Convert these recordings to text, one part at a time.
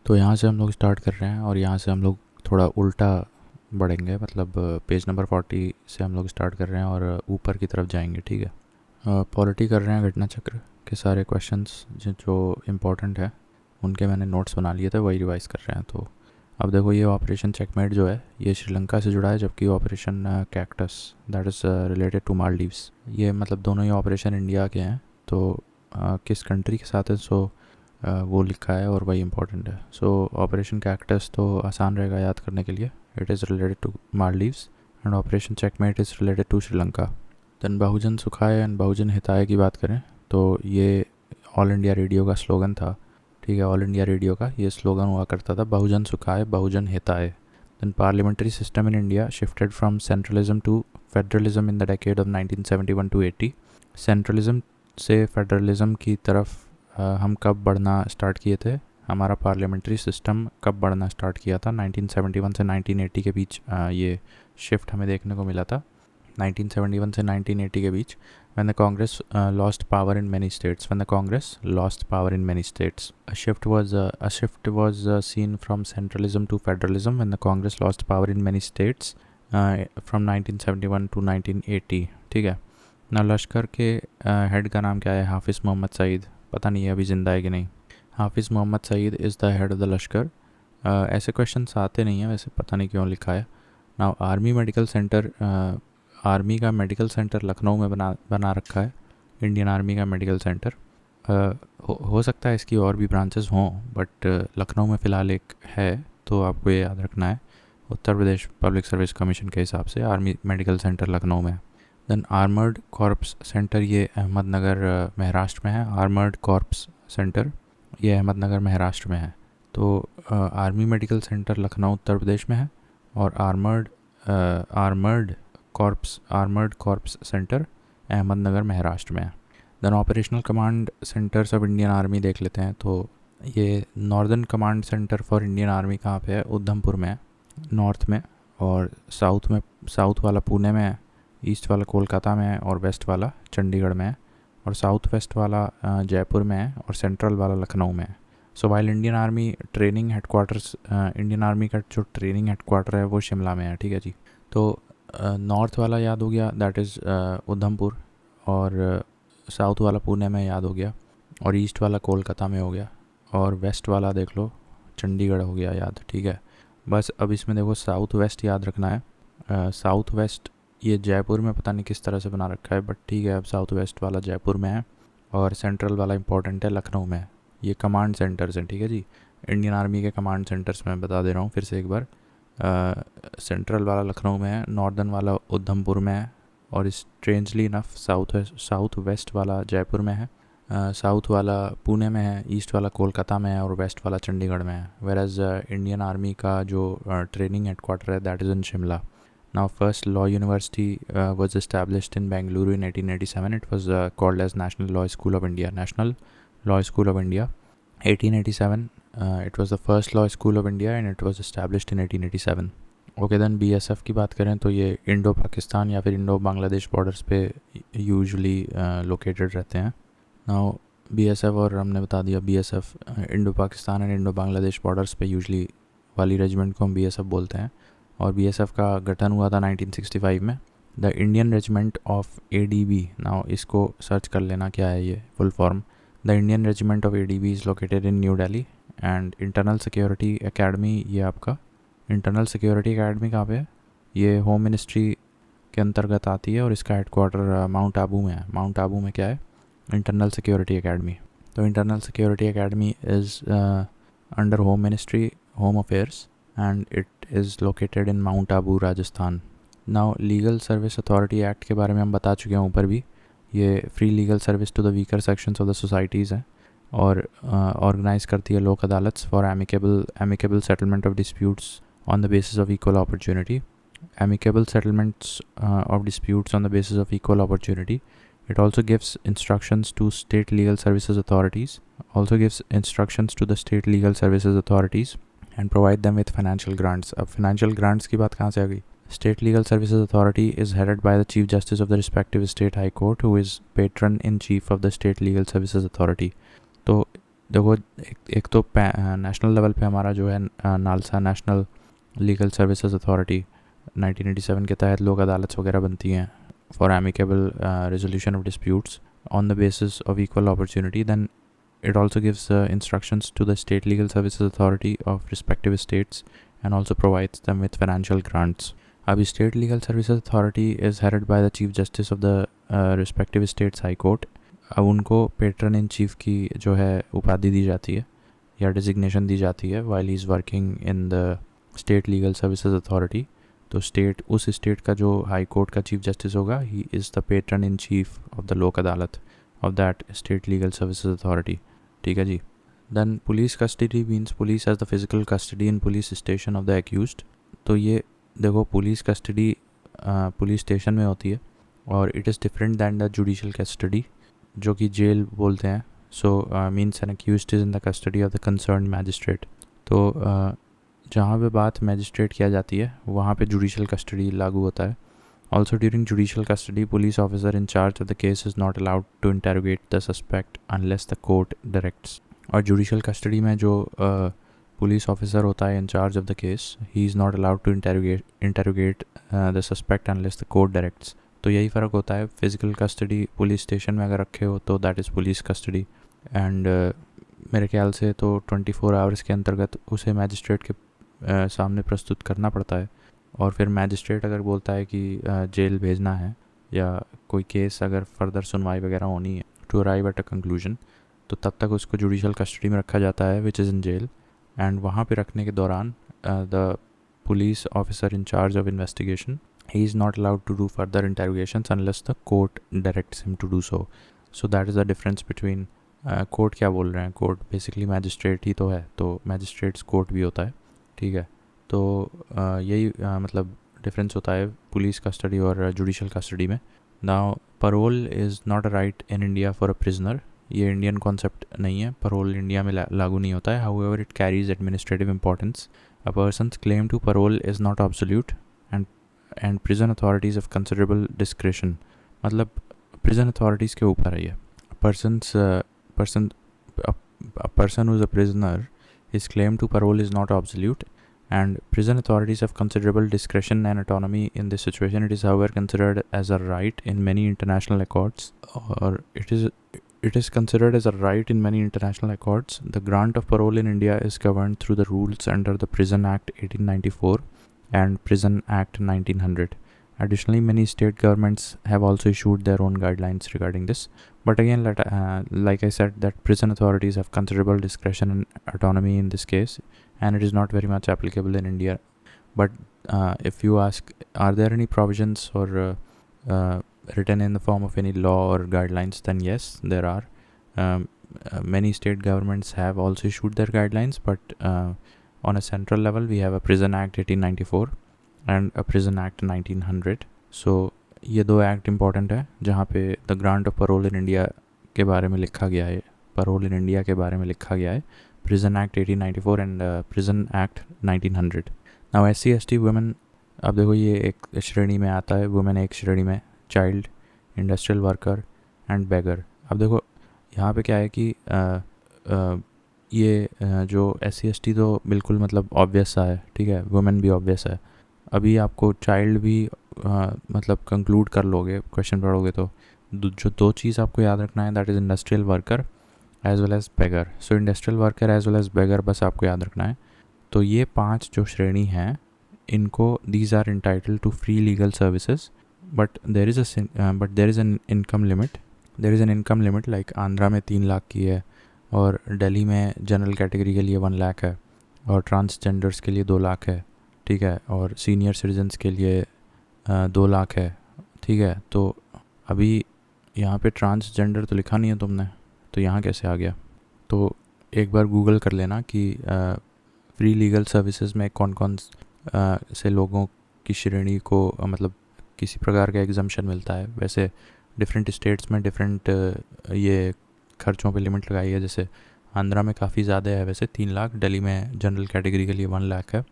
तो यहाँ से हम लोग स्टार्ट कर रहे हैं और यहाँ से हम लोग थोड़ा उल्टा बढ़ेंगे, मतलब पेज नंबर 40 से हम लोग स्टार्ट कर रहे हैं और ऊपर की तरफ जाएंगे। ठीक है, पॉलिटी कर रहे हैं, घटना चक्र के सारे क्वेश्चंस जो इम्पोर्टेंट है उनके मैंने नोट्स बना लिए थे, वही रिवाइज कर रहे हैं। तो अब देखो, ये ऑपरेशन चेकमेट जो है ये श्रीलंका से जुड़ा है, जबकि operation cactus that is related to Maldives, ये मतलब दोनों ही ऑपरेशन इंडिया के हैं। तो किस कंट्री के साथ है सो वो लिखा है और वही इंपॉर्टेंट है। सो ऑपरेशन कैक्टस तो आसान रहेगा याद करने के लिए, it is related to Maldives, and operation checkmate is related to Sri Lanka. Then बहुजन सुखाय एंड बहुजन हिताय की बात करें तो ये ऑल इंडिया रेडियो का स्लोगन था। ठीक है, ऑल इंडिया रेडियो का ये स्लोगन हुआ करता था, बहुजन सुखाय बहुजन हिताय। Then parliamentary system in India shifted from centralism to federalism in the decade of 1971 to 80। Centralism से फेडरलिज्म की तरफ हम कब बढ़ना स्टार्ट किए थे, हमारा पार्लियामेंट्री सिस्टम कब बढ़ना स्टार्ट किया था, 1971 से 1980 के बीच ये शिफ्ट हमें देखने को मिला था। 1971 से 1980 के बीच, when the Congress lost power in many states. When the Congress lost power in many states, a shift was seen from centralism to federalism when the Congress lost power in many states from 1971 to 1980. ठीक है ना। लश्कर के head का नाम क्या है, हाफिज़ मोहम्मद सईद। पता नहीं है अभी ज़िंदा है कि नहीं। Hafiz Mohammad Saeed is the head of the Lashkar. ऐसे क्वेश्चन आते नहीं हैं वैसे, पता नहीं क्यों लिखा है ना। आर्मी मेडिकल सेंटर, आर्मी का मेडिकल सेंटर लखनऊ में बना रखा है, इंडियन आर्मी का मेडिकल सेंटर। हो सकता है इसकी और भी ब्रांचेस हों, बट लखनऊ में फ़िलहाल एक है, तो आपको ये याद रखना है। Uttar Pradesh public service commission के हिसाब से आर्मी मेडिकल सेंटर लखनऊ में है। देन आर्मर्ड कॉर्प्स सेंटर, ये अहमदनगर महाराष्ट्र में है। आर्मर्ड कॉर्प्स सेंटर ये अहमदनगर महाराष्ट्र में है। तो army medical centre Lucknow Uttar Pradesh में है, और armoured corps centre Ahmednagar Maharashtra में है। Then operational command centres of Indian army देख लेते हैं। तो ये northern command centre for Indian army कहाँ पे है, उधमपुर में है नॉर्थ में, और साउथ वाला पुणे में है, ईस्ट वाला कोलकाता में है, और वेस्ट वाला चंडीगढ़ में है, और साउथ वेस्ट वाला जयपुर में है, और सेंट्रल वाला लखनऊ में है। So while Indian army training headquarters, Indian army का जो ट्रेनिंग हेडक्वार्टर है वो शिमला में है। ठीक है जी। तो नॉर्थ वाला याद हो गया, दैट इज़ उधमपुर, और साउथ वाला पुणे में याद हो गया, और ईस्ट वाला कोलकाता में हो गया, और वेस्ट वाला देख लो चंडीगढ़ हो गया याद। ठीक है, बस अब इसमें देखो साउथ वेस्ट याद रखना है। साउथ वेस्ट ये जयपुर में पता नहीं किस तरह से बना रखा है, बट ठीक है, अब साउथ वेस्ट वाला जयपुर में है, और सेंट्रल वाला इंपॉर्टेंट है लखनऊ में। ये कमांड सेंटर्स हैं। ठीक है जी, इंडियन आर्मी के कमांड सेंटर्स मैं बता दे रहा हूँ फिर से एक बार। सेंट्रल वाला लखनऊ में है, नॉर्दर्न वाला उधमपुर में है, और स्ट्रेंजली इनफ साउथ वेस्ट वाला जयपुर में है, साउथ वाला पुणे में है, ईस्ट वाला कोलकाता में है, और वेस्ट वाला चंडीगढ़ में है। वेर एज इंडियन आर्मी का जो ट्रेनिंग हेडक्वार्टर है that is in Shimla. Now first law university was established in Bengaluru in 1887. It was called as National Law School of India. 1887. It was the first law school of India and it was established in 1887. Okay, then BSF की बात करें तो ये Indo Pakistan या फिर Indo Bangladesh borders पे usually located रहते हैं। नाउ BSF, और हमने बता दिया BSF Indo Pakistan and Indo Bangladesh borders पे यूजुअली वाली रेजिमेंट को हम BSF बोलते हैं। और BSF का गठन हुआ था 1965 में। The Indian regiment of ADB, now इसको सर्च कर लेना क्या है ये full form. The Indian regiment of ADB is located in new Delhi. And internal security academy, ये आपका इंटरनल सिक्योरिटी एकेडमी कहाँ पे है, ये होम मिनिस्ट्री के अंतर्गत आती है, और इसका हेडक्वार्टर माउंट आबू में है। माउंट आबू में क्या है, इंटरनल सिक्योरिटी एकेडमी। तो internal security academy is under home ministry, home affairs, and it is located in mount Abu, Rajasthan. Now legal service authority act के बारे में हम बता चुके हैं ऊपर भी। ये free legal service to the weaker sections of the societies है, और ऑर्गेनाइज करती है Lok Adalats for amicable settlement of disputes on the basis of equal opportunity. Amicable settlements of disputes on the basis of equal opportunity. It also gives instructions to state legal services authorities, and provide them with financial grants. अब financial grants की बात कहाँ से आ गई? State Legal Services Authority is headed by the Chief Justice of the respective state high court, who is patron in chief of the State Legal Services Authority. तो देखो एक तो नेशनल लेवल पे हमारा जो है NALSA national legal services authority 1987 के तहत लोक अदालत वगैरह बनती हैं for amicable resolution of disputes on the basis of equal opportunity. Then it also gives instructions to the state legal services authority of respective states and also provides them with financial grants. अभी state legal services authority is headed by the chief justice of the respective states high court. अब उनको patron in chief की जो है उपाधि दी जाती है या डिजिग्नेशन दी जाती है while he is working in the state legal services authority. तो स्टेट उस स्टेट का जो हाई कोर्ट का चीफ जस्टिस होगा he is the patron in chief of the Lok Adalat of that state legal services authority. ठीक है जी. Then police custody means police as the physical custody in police station of the accused. तो ये देखो police custody police station में होती है और it is different than the judicial custody जो कि जेल बोलते हैं. So means N accused is in the custody of the concern magistrate. तो जहाँ पे बात मैजिस्ट्रेट किया जाती है वहाँ पे जुडिशल कस्टडी लागू होता है. Also during judicial custody, police officer in charge of the case is not allowed to interrogate the suspect unless the court directs. और judicial custody में जो police officer होता है in charge of the case, he is not allowed to interrogate the suspect unless the court directs. तो यही फ़र्क होता है. physical custody police station में अगर रखे हो तो that is police custody and मेरे ख्याल से तो 24 आवर्स के अंतर्गत उसे मैजिस्ट्रेट के सामने प्रस्तुत करना पड़ता है. और फिर मैजिस्ट्रेट अगर बोलता है कि जेल भेजना है या कोई केस अगर फर्दर सुनवाई वगैरह होनी है to arrive at a conclusion तो तब तक उसको जुडिशल कस्टडी में रखा जाता है which is in jail. And वहाँ पे रखने के दौरान the police officer in charge of investigation he is not allowed to do further interrogations unless the court directs him to do so. So that is the difference between court क्या बोल रहे हैं. Court basically magistrate ही तो है तो magistrates court भी होता है. ठीक है. तो यही मतलब डिफरेंस होता है पुलिस कस्टडी और जुडिशल कस्टडी में. Now parole is not a right in India for a prisoner. ये इंडियन कॉन्सेप्ट नहीं है. परोल इंडिया में लागू नहीं होता है. However it carries administrative importance. A person's claim to parole is not absolute and prison authorities of considerable discretion. मतलब prison authorities के ऊपर है ये. A person who is a prisoner, his claim to parole is not absolute and prison authorities have considerable discretion and autonomy in this situation. It is however considered as a right in many international accords, or it is considered as a right in many international accords. The grant of parole in India is governed through the rules under the Prison Act 1894 and Prison Act 1900. Additionally, many state governments have also issued their own guidelines regarding this. But again, like I said, that prison authorities have considerable discretion and autonomy in this case, and it is not very much applicable in India. But if you ask, are there any provisions or written in the form of any law or guidelines, then yes, there are. Many state governments have also issued their guidelines, but on a central level, we have a Prison Act 1894 and a prison act 1900. सो ये दो act important है जहाँ पे the grant of parole in India के बारे में लिखा गया है. परोल इन इंडिया के बारे में लिखा गया है. Prison act 1894 and prison act 1900. Now SC/ST women, अब देखो ये एक श्रेणी में आता है. वुमेन एक श्रेणी में, चाइल्ड, इंडस्ट्रियल वर्कर एंड बेगर. अब देखो यहाँ पे क्या है कि ये जो SC/ST तो बिल्कुल मतलब ऑब्वियस सा है. ठीक है. वुमेन भी ऑब्वियस है. अभी आपको चाइल्ड भी मतलब कंक्लूड कर लोगे क्वेश्चन पढ़ोगे तो जो दो चीज़ आपको याद रखना है that is industrial worker as well as beggar. So industrial worker as well as beggar बस आपको याद रखना है. तो ये 5 जो श्रेणी हैं इनको these are entitle to free legal services. But there is an income limit. There is an income limit like Andhra में 3 लाख की है और दिल्ली में जनरल कैटेगरी के लिए 1 लाख है और ट्रांसजेंडर्स के लिए 2 लाख है. ठीक है. और सीनियर सिटीजन्स के लिए 2 लाख है. ठीक है. तो अभी यहाँ पे ट्रांसजेंडर तो लिखा नहीं है तुमने, तो यहाँ कैसे आ गया? तो एक बार गूगल कर लेना कि फ्री लीगल सर्विसेज में कौन कौन से लोगों की श्रेणी को मतलब किसी प्रकार का एग्जम्पशन मिलता है. वैसे डिफरेंट स्टेट्स में डिफरेंट ये खर्चों पे लिमिट लगाई है. जैसे आंध्रा में काफ़ी ज़्यादा है वैसे 3 लाख. दिल्ली में जनरल कैटेगरी के लिए 1 लाख है.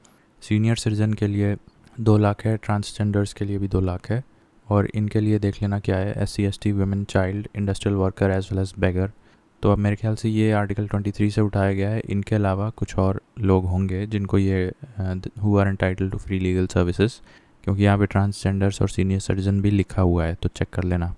सीनियर सिटीजन के लिए 2 लाख है. ट्रांसजेंडर्स के लिए भी 2 लाख है. और इनके लिए देख लेना क्या है SC/ST women, child, industrial worker as well as beggar. तो अब मेरे ख्याल से ये आर्टिकल 23 से उठाया गया है। इनके अलावा कुछ और लोग होंगे जिनको ये who are entitled to free legal services, क्योंकि यहाँ पे ट्रांसजेंडर्स और सीनियर सिटीजन भी लिखा हुआ है, तो चेक कर लेना।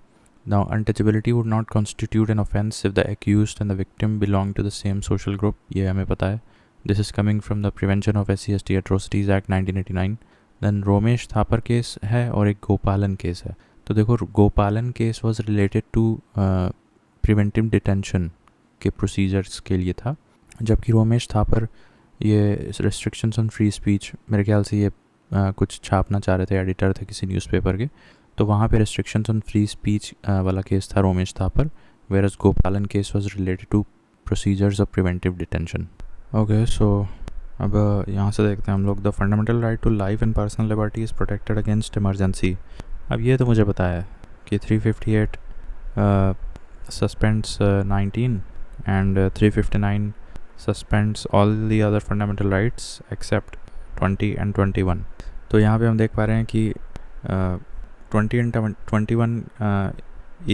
Now, untouchability would not constitute an offence if the accused and the victim belong to the same social group. ये हमें पता है. This is coming from the Prevention of SC/ST Atrocities Act 1989. Then Romesh Thapar case है और एक गोपालन case है. तो देखो, गोपालन case was related to preventive detention के प्रोसीजर्स के लिए था, जबकि रोमेश थापर ये restrictions on free speech, मेरे ख्याल से ये कुछ छापना चाह रहे थे, एडिटर थे किसी न्यूज़पेपर के, तो वहाँ पे restrictions on free speech वाला केस था रोमेश थापर, whereas गोपालन case was related to procedures of preventive detention. Okay, so अब यहाँ से देखते हैं हम लोग. The fundamental right to life and personal liberty is protected against emergency. अब ये तो मुझे पता है कि 358 suspends 19 and 359 suspends all the other fundamental rights except 20 and 21. तो यहाँ पे हम देख पा रहे हैं कि 20 एंड 21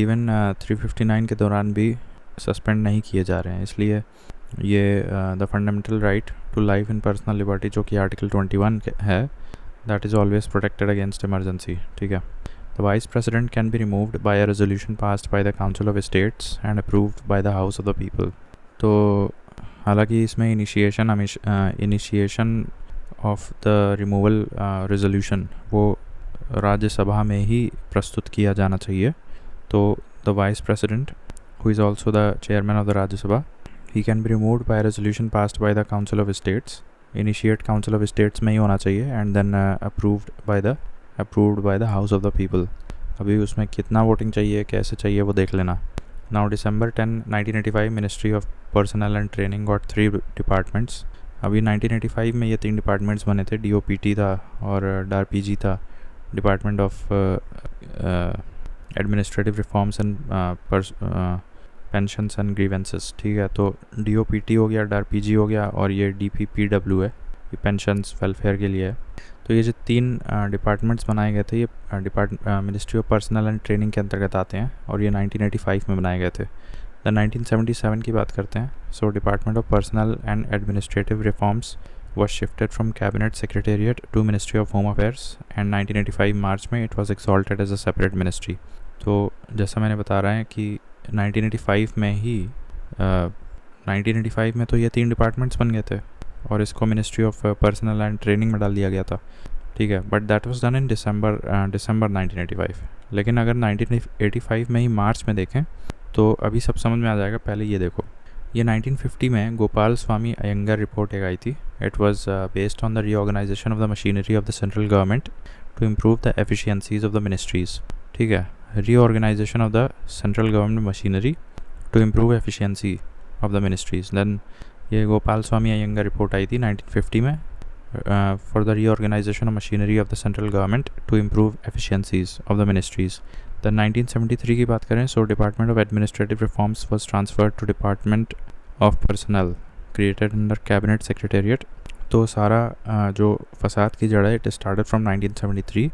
इवन 359 के दौरान भी सस्पेंड नहीं किए जा रहे हैं. इसलिए ये the fundamental right to life and personal liberty जो कि आर्टिकल 21 है, that is always protected against emergency. ठीक है. The vice president can be removed by a resolution passed by the council of states and approved by the house of the people. तो हालांकि इसमें initiation of the removal resolution वो राज्यसभा में ही प्रस्तुत किया जाना चाहिए. तो the vice president who is also the chairman of the Rajya Sabha, he can be removed by a resolution passed by the council of states. Initiate council of states में ही होना चाहिए and then approved by the house of the people. अभी उसमें कितना voting चाहिए, कैसे चाहिए, वो देख लेना. Now December 10, 1985 Ministry of Personnel and Training got 3 departments. अभी 1985 में ये 3 डिपार्टमेंट्स बने थे. DOPT था और DARPG था, department of administrative reforms and pensions and grievances. ठीक है. तो DOPT हो गया, DARPG हो गया और ये DPPW है, ये पेंशंस वेलफेयर के लिए है. तो ये जो 3 डिपार्टमेंट्स बनाए गए थे, ये ministry of personnel and training के अंतर्गत आते हैं और ये 1985 में बनाए गए थे. द 1977 की बात करते हैं. So department of personnel and administrative reforms was shifted from cabinet secretariat to ministry of home affairs and 1985 मार्च में it was exalted as a separate ministry. तो जैसा मैंने बता रहा है कि 1985 में ही 1985 में तो ये 3 डिपार्टमेंट्स बन गए थे और इसको ministry of personnel and training में डाल दिया गया था. ठीक है. But that was done in December 1985. लेकिन अगर 1985 में ही मार्च में देखें तो अभी सब समझ में आ जाएगा. पहले ये देखो, ये 1950 में गोपाल स्वामी अयंगर रिपोर्ट एक आई थी. It was based on the reorganization of the machinery of the central government to improve the efficiencies of the ministries. ठीक है. reorganization of the central government machinery to improve efficiency of the ministries. Then ये Gopal Swami Iyengar report आई थी 1950 में for the reorganization of machinery of the central government to improve efficiencies of the ministries. Then 1973 की बात करें, so Department of Administrative Reforms was transferred to Department of Personnel created under Cabinet Secretariat. तो सारा जो फसाद की जड़ है, it started from 1973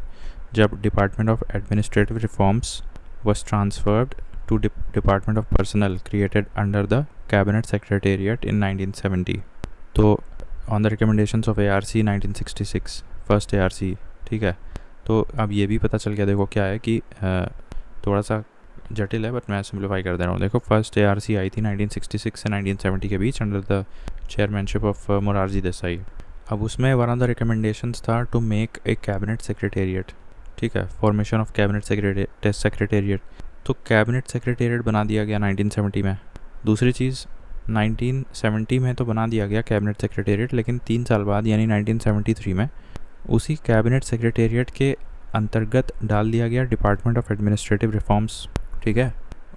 जब department of administrative reforms was transferred to department of personnel created under the cabinet secretariat in 1970. तो on the recommendations of ARC 1966 first ARC. ठीक है. तो अब ये भी पता चल गया. देखो क्या है कि थोड़ा सा जटिल है बट मैं सिंप्लीफाई कर दे रहा हूँ. देखो, फर्स्ट ARC आई थी 1966 से 1970 के बीच under the chairmanship of Morarji Desai. अब उसमें वन ऑफ द रिकमेंडेशंस था to make a cabinet secretariat. ठीक है. Formation of cabinet secretariat. तो कैबिनेट सेक्रेटेरिएट बना दिया गया 1970 में. दूसरी चीज़, 1970 में तो बना दिया गया कैबिनेट सेक्रेटेरिएट, लेकिन 3 साल बाद यानी 1973 में उसी कैबिनेट सेक्रेटेरिएट के अंतर्गत डाल दिया गया डिपार्टमेंट ऑफ एडमिनिस्ट्रेटिव रिफॉर्म्स. ठीक है.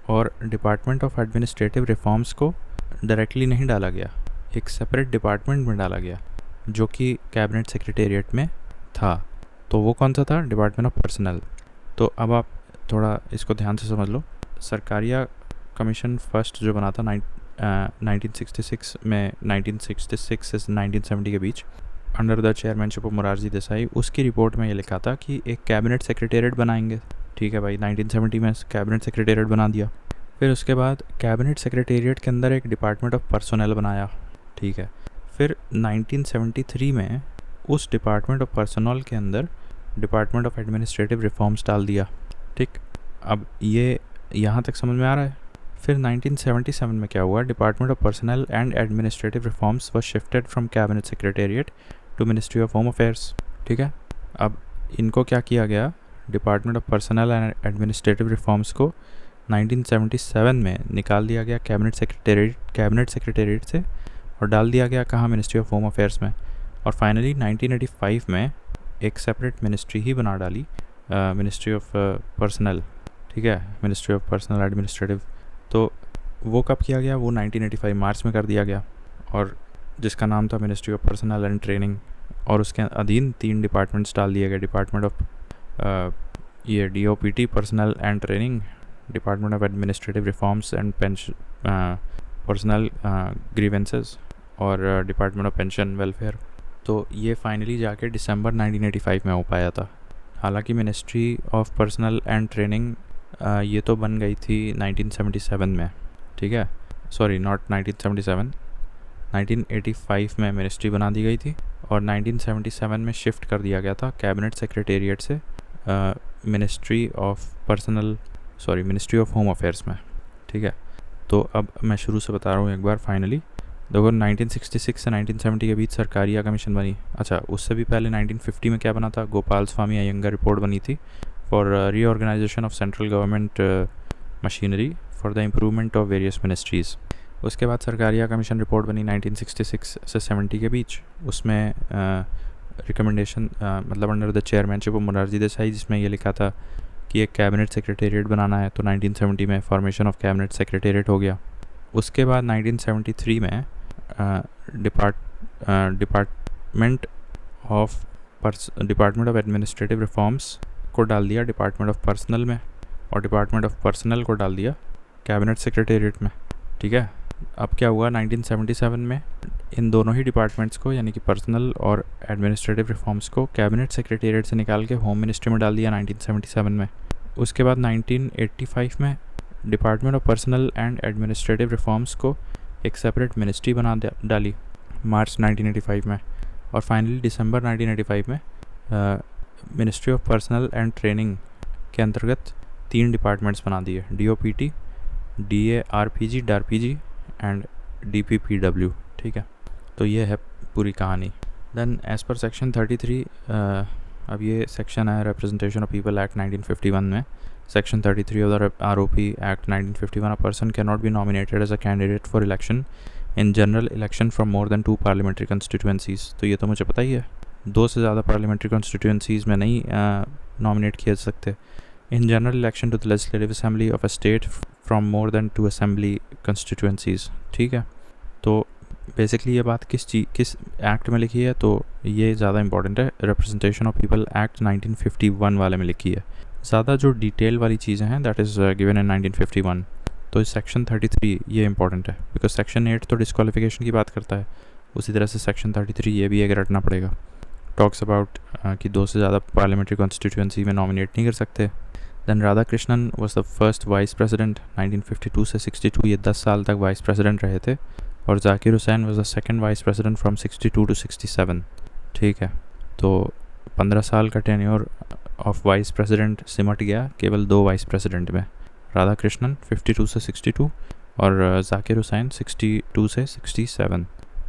और डिपार्टमेंट ऑफ एडमिनिस्ट्रेटिव रिफॉर्म्स को डायरेक्टली नहीं डाला गया, एक सेपरेट डिपार्टमेंट में डाला गया जो कि कैबिनेट सेक्रेटेरिएट में था. तो वो कौन सा था? Department of personal. तो अब आप थोड़ा इसको ध्यान से समझ लो. सरकारिया कमीशन फर्स्ट जो बना था 1966 में, 1966 से 1970 के बीच under the chairmanship of Morarji Desai, उसकी रिपोर्ट में ये लिखा था कि एक कैबिनेट सेक्रेटेरिएट बनाएंगे. ठीक है भाई. 1970 में कैबिनेट सेक्रेटेरिएट बना दिया. फिर उसके बाद कैबिनेट सेक्रेटेरिएट के अंदर एक डिपार्टमेंट ऑफ पर्सनल बनाया, ठीक है। फिर 1973 में उस डिपार्टमेंट ऑफ पर्सनल के अंदर डिपार्टमेंट ऑफ एडमिनिस्ट्रेटिव रिफॉर्म्स डाल दिया, ठीक। अब ये यहाँ तक समझ में आ रहा है। फिर 1977 में क्या हुआ, department of personnel and administrative reforms was shifted from cabinet secretariat to ministry of home affairs, ठीक है। अब इनको क्या किया गया, department of personnel and administrative reforms को 1977 में निकाल दिया गया कैबिनेट सेक्रेटेरिएट से और डाल दिया गया कहाँ, मिनिस्ट्री ऑफ होम अफेयर्स में। और फाइनली 1985 में एक सेपरेट मिनिस्ट्री ही बना डाली, मिनिस्ट्री ऑफ पर्सनल, ठीक है, मिनिस्ट्री ऑफ पर्सनल एडमिनिस्ट्रेटिव। तो वो कब किया गया, वो 1985 मार्च में कर दिया गया, और जिसका नाम था ministry of personnel and training. और उसके अधीन 3 डिपार्टमेंट्स डाल दिए गए, डिपार्टमेंट ऑफ ये DOPT personal and training, department of administrative reforms and pension personal grievances, और डिपार्टमेंट ऑफ पेंशन वेलफेयर। तो ये फाइनली जाके दिसंबर 1985 में हो पाया था। हालांकि ministry of personnel and training ये तो बन गई थी 1977 में, ठीक है, सॉरी नॉट 1977, 1985 में मिनिस्ट्री बना दी गई थी और 1977 में शिफ्ट कर दिया गया था कैबिनेट सेक्रेटेरिएट से मिनिस्ट्री ऑफ होम अफेयर्स में, ठीक है। तो अब मैं शुरू से बता रहा हूँ एक बार। फाइनली देखो 1966 से 1970 के बीच सरकारिया कमीशन बनी। अच्छा, उससे भी पहले 1950 में क्या बना था, गोपाल स्वामी अयंगर रिपोर्ट बनी थी for reorganization of central government machinery for the improvement of various ministries. उसके बाद सरकारिया कमीशन रिपोर्ट बनी 1966 से 70 के बीच। उसमें रिकमेंडेशन मतलब under the chairmanship of Morarji Desai, जिसमें ये लिखा था कि एक कैबिनेट सेक्रेटेरिएट बनाना है। तो 1970 में फॉर्मेशन ऑफ कैबिनेट सेक्रेटेरिएट हो गया। उसके बाद 1973 में डिपार्टमेंट ऑफ एडमिनिस्ट्रेटिव रिफॉर्म्स को डाल दिया डिपार्टमेंट ऑफ पर्सनल में, और डिपार्टमेंट ऑफ पर्सनल को डाल दिया कैबिनेट सेक्रेटेरिएट में, ठीक है। अब क्या हुआ 1977 में इन दोनों ही डिपार्टमेंट्स को, यानी कि पर्सनल और एडमिनिस्ट्रेटिव रिफॉर्म्स को कैबिनेट सेक्रेटेरिएट से निकाल के होम मिनिस्ट्री में डाल दिया 1977 में। उसके बाद 1985 में department of personnel and administrative reforms को एक सेपरेट मिनिस्ट्री बना डाली मार्च 1985 में। और फाइनली दिसंबर 1985 में ministry of personnel and training के अंतर्गत 3 डिपार्टमेंट्स बना दिए, DOPT, DARPG, DARPG and DPPW, ठीक है। तो ये है पूरी कहानी। देन एज़ पर सेक्शन 33, अब ये सेक्शन है रिप्रेजेंटेशन ऑफ पीपल एक्ट 1951 में। Section 33 of the ROP act 1951, a person can not be nominated as a candidate for election in general election from more than 2 parliamentary constituencies. तो ये तो मुझे पता ही है, 2 से ज़्यादा पार्लियामेंट्री कंस्टिट्यूएंसीज में नहीं नॉमिनेट किए जा सकते। In general election to the legislative assembly of a state from more than 2 assembly constituencies, ठीक है। तो बेसिकली ये बात किस एक्ट में लिखी है, तो ये ज़्यादा इंपॉर्टेंट है, रिप्रेजेंटेशन ऑफ पीपल एक्ट 1951 वाले में लिखी है। ज़्यादा जो डिटेल वाली चीज़ें हैं दैट इज़ गिवन इन 1951। तो सेक्शन 33 ये इंपॉर्टेंट है बिकॉज सेक्शन 8 तो डिस्क्वालिफिकेशन की बात करता है, उसी तरह से सेक्शन 33 ये भी एक रटना पड़ेगा। टॉक्स अबाउट कि 2 से ज़्यादा पार्लियामेंट्री कॉन्स्टिट्यूएंसी में नॉमिनेट नहीं कर सकते। Then Radhakrishnan was the first vice president 1952 से 62, ये 10 साल तक वाइस प्रेसिडेंट रहे थे। और Zakir Hussain was the second vice president from 62 to 67, ठीक है। तो 15 साल का टेन्योर ऑफ वाइस प्रेसिडेंट सिमट गया केवल 2 वाइस प्रेसिडेंट में, राधा कृष्णन 52 से 62 और जाकिर हुसैन 62 से 67।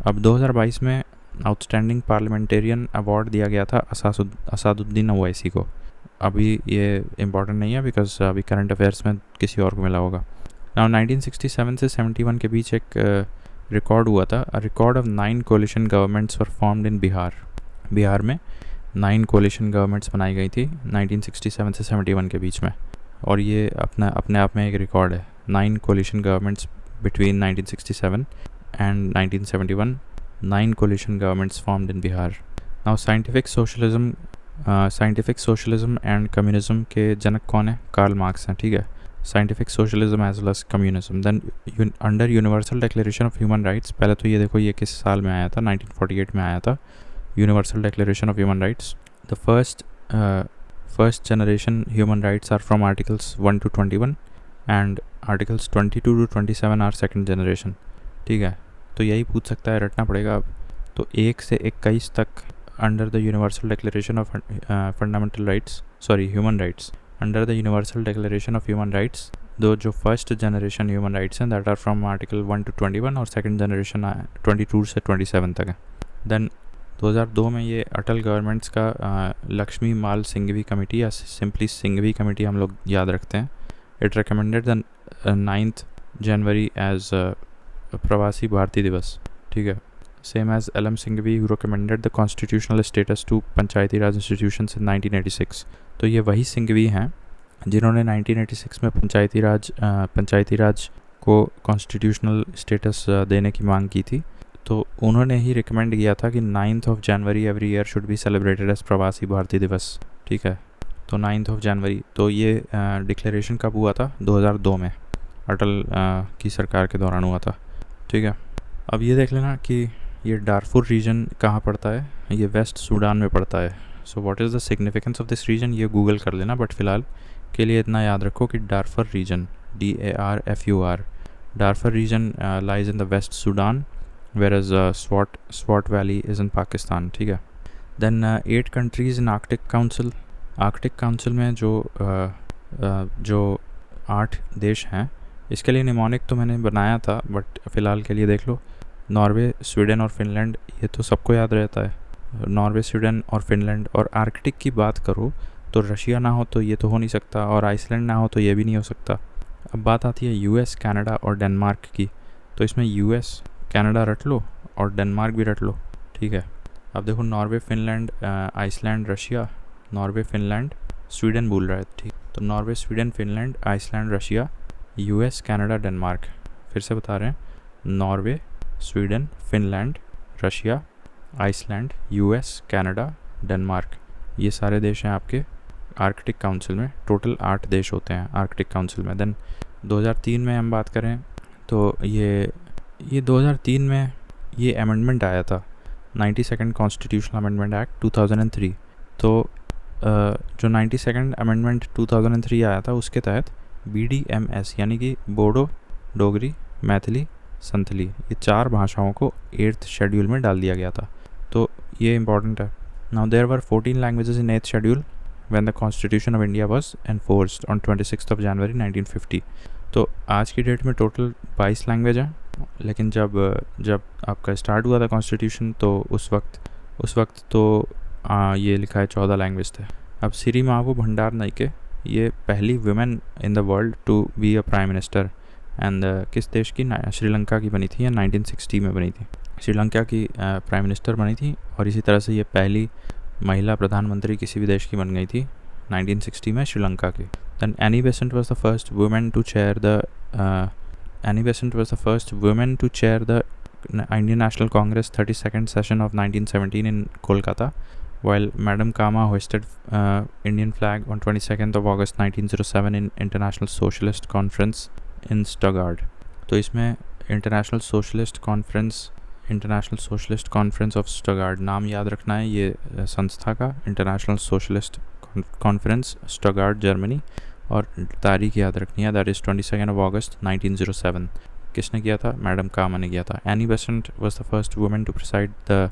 अब 2022 में आउटस्टैंडिंग पार्लियामेंटेरियन अवार्ड दिया गया था असादुद्दीन ओवैसी को। अभी ये इम्पॉर्टेंट नहीं है बिकॉज अभी करंट अफेयर्स में किसी और को मिला होगा। नाउ 1967 से 71 के बीच एक रिकॉर्ड हुआ था, a record of 9 coalition governments were formed in Bihar. Bihar में 9 कोलिशन गवर्नमेंट्स बनाई गई थी 1967 से 71 के बीच में, और ये अपने आप में एक रिकॉर्ड है। 9 coalition governments between 1967 and 1971, 9 coalition governments formed in Bihar. Now scientific socialism and communism के जनक कौन है? कार्ल मार्क्स हैं, ठीक है। Scientific socialism as well as communism. Then under universal declaration of human rights, पहले तो ये देखो ये किस साल में आया था, 1948 में आया था universal declaration of human rights. The first generation human rights are from articles 1 to 21 and articles 22 to 27 are second generation. ठीक है, तो यही पूछ सकता है, रटना पड़ेगा अब। तो 1 से 21 तक under the universal declaration of fundamental rights, sorry human rights, under the universal declaration of human rights, दो जो फर्स्ट जनरेशन ह्यूमन राइट्स हैं that are from article 1 to 21 और सेकंड जनरेशन 22 से 27 तक है। देन 2002 में ये अटल गवर्नमेंट्स का लक्ष्मी माल सिंघवी कमेटी या सिंपली सिंघवी कमेटी हम लोग याद रखते हैं, it recommended the 9th January as Pravasi Bharatiya Divas. ठीक है, same as L M Singhvi who recommended the constitutional status to Panchayati Raj institutions in 1986। तो ये वही सिंघवी हैं जिन्होंने 1986 में पंचायती राज को कॉन्स्टिट्यूशनल स्टेटस देने की मांग की थी। तो उन्होंने ही रिकमेंड किया था कि 9th January every year should be celebrated as Pravasi Bharatiya Divas. ठीक है, तो 9th जनवरी, तो ये डिक्लेरेशन कब हुआ था? 2002 में अटल की सरकार के दौरान हुआ था। ठीक है, अब ये देख लेना कि ये डारफुर रीजन कहाँ पड़ता है, ये वेस्ट सूडान में पड़ता है। So what is the significance of this region, ये गूगल कर लेना, बट फ़िलहाल के लिए इतना याद रखो कि Darfur region, DARFUR, Darfur region lies in the west Sudan, whereas Swat Valley is in Pakistan। ठीक है, then 8 countries in Arctic Council। Arctic Council में जो 8 देश हैं, इसके लिए निमोनिक तो मैंने बनाया था, बट फ़िलहाल के लिए देख लो, नॉर्वे, स्वीडन और फिनलैंड, ये तो सबको याद रहता है, नॉर्वे, स्वीडन और फिनलैंड। और आर्कटिक की बात करो तो रशिया ना हो तो ये तो हो नहीं सकता, और आइसलैंड ना हो तो ये भी नहीं हो सकता। अब बात आती है US, कनाडा और डेनमार्क की, तो इसमें US, कनाडा रट लो और डेनमार्क भी रट लो। ठीक है, अब देखो Norway, Finland, Iceland, Russia, Norway, Finland, Sweden भूल रहा है। ठीक, तो Norway, Sweden, Finland, Iceland, Russia, US, Canada, Denmark. फिर से बता रहे हैं, Norway, Sweden, Finland, Russia, Iceland, US, Canada, Denmark, ये सारे देश हैं आपके आर्कटिक काउंसिल में। टोटल 8 देश होते हैं आर्कटिक काउंसिल में। देन 2003 में हम बात करें तो ये 2003 में ये अमेंडमेंट आया था, 92nd कॉन्स्टिट्यूशनल अमेंडमेंट एक्ट 2003। तो जो 92nd अमेंडमेंट 2003 आया था, उसके तहत BDMS यानी कि बोडो, डोगरी, मैथिली, संथली, ये 4 भाषाओं को 8th शेड्यूल में डाल दिया गया था। तो ये इम्पॉर्टेंट है। Now there were 14 languages in 8th schedule when the constitution of India was enforced on 26 January 1950। तो आज की डेट में टोटल 22 लैंग्वेज हैं, लेकिन जब आपका स्टार्ट हुआ था कॉन्स्टिट्यूशन तो उस वक्त तो ये लिखा है 14 लैंग्वेज थे। अब सिरी मावू भंडार नाइके, ये पहली women in the world to be a prime minister, and किस देश की? श्रीलंका की बनी थी, या 1960 में बनी थी, श्रीलंका की प्राइम मिनिस्टर बनी थी। और इसी तरह से ये पहली महिला प्रधानमंत्री किसी भी देश की बन गई थी 1960 में, श्रीलंका की। Then Annie Besant was the first women to chair the Indian National Congress 32nd session of 1917 in Kolkata, while Madam Kama hoisted Indian flag on 22nd of August 1907 in International Socialist Conference in Stuttgart। तो इसमें international socialist conference of Stuttgart नाम याद रखना है, ये संस्था का, international socialist conference, Stuttgart, Germany, और तारीख याद रखनी है, that is 22nd of August 1907। किसने किया था? मैडम कामा ने किया था। Annie Besant was the first women to preside the